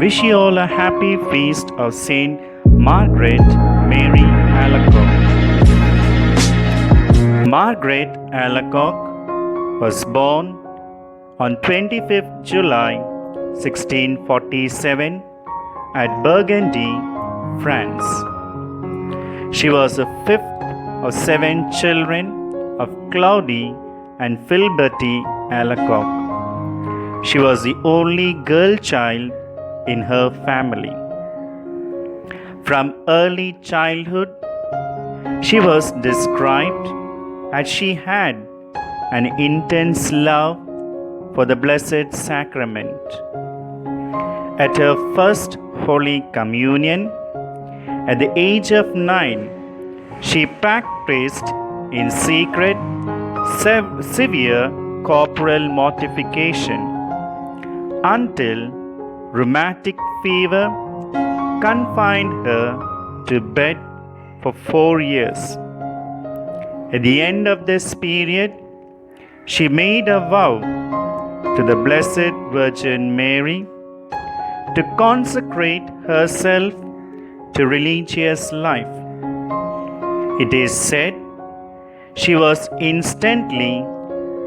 Wish you all a happy feast of St. Margaret Mary Alacoque. Margaret Alacoque was born on 25th July 1647 at Burgundy, France. She was the fifth of seven children of Claudie and Philbertie Alacoque. She was the only girl child in her family. From early childhood, she was described as she had an intense love for the Blessed Sacrament. At her first Holy Communion, at the age of 9, she practiced in secret severe corporal mortification until rheumatic fever confined her to bed for 4 years. At the end of this period, she made a vow to the Blessed Virgin Mary to consecrate herself to religious life. It is said she was instantly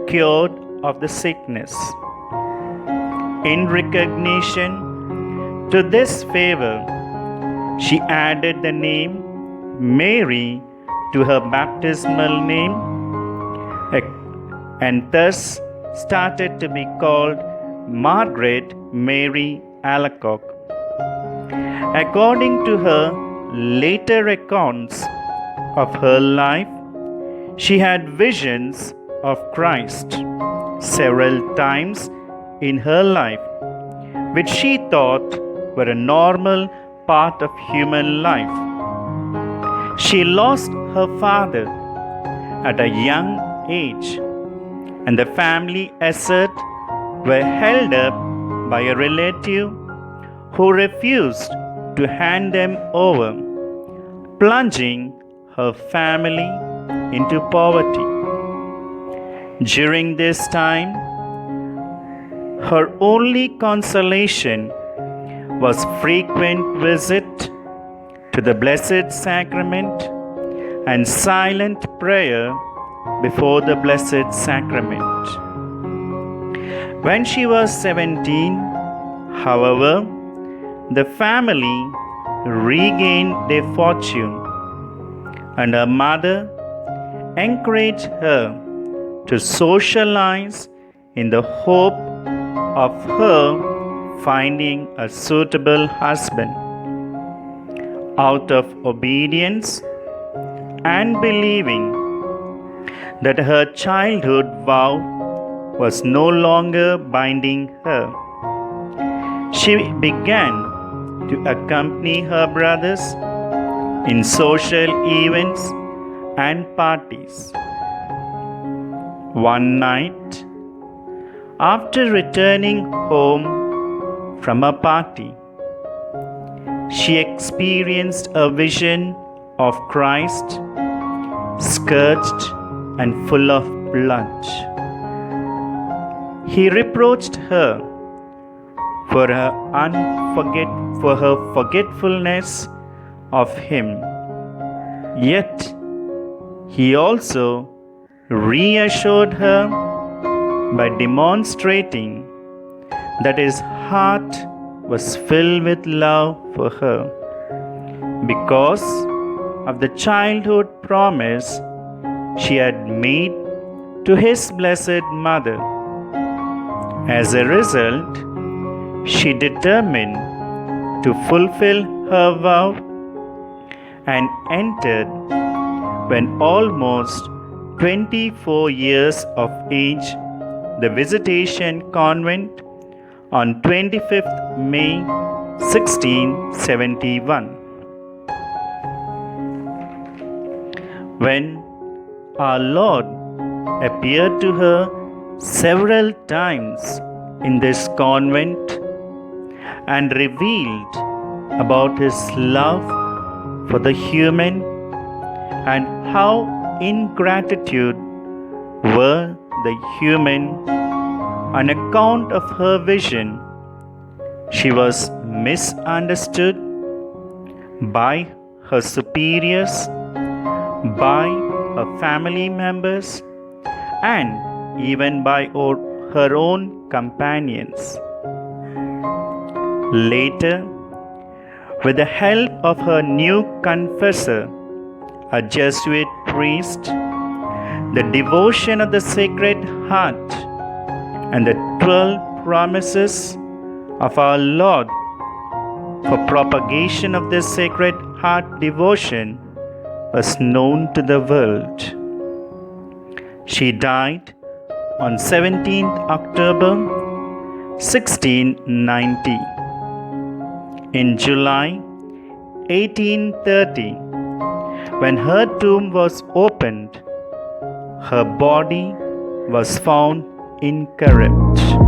cured of the sickness. In recognition to this favor, she added the name Mary to her baptismal name and thus started to be called Margaret Mary Alacoque. According to her later accounts of her life, she had visions of Christ several times in her life, which she thought were a normal part of human life. She lost her father at a young age, and the family assets were held up by a relative who refused to hand them over, plunging her family into poverty. During this time, her only consolation was frequent visit to the Blessed Sacrament and silent prayer before the Blessed Sacrament. When she was 17, however, the family regained their fortune, and her mother encouraged her to socialize in the hope of her finding a suitable husband. Out of obedience and believing that her childhood vow was no longer binding her, she began to accompany her brothers in social events and parties. One night, after returning home from a party, she experienced a vision of Christ, scourged and full of blood. He reproached her for her forgetfulness of him. Yet he also reassured her by demonstrating that his heart was filled with love for her because of the childhood promise she had made to his blessed mother. As a result, she determined to fulfill her vow and entered, when almost 24 years of age, the Visitation Convent on 25th May 1671. When our Lord appeared to her several times in this convent and revealed about his love for the human and how ingratitude were the human on account of her vision, She was misunderstood by her superiors, by her family members, and even by her own companions. Later, with the help of her new confessor, a Jesuit priest, the devotion of the Sacred Heart, and the 12 promises of our Lord for propagation of this Sacred Heart devotion was known to the world. She died on 17th October 1690. In July 1830, when her tomb was opened, her body was found incorrupt.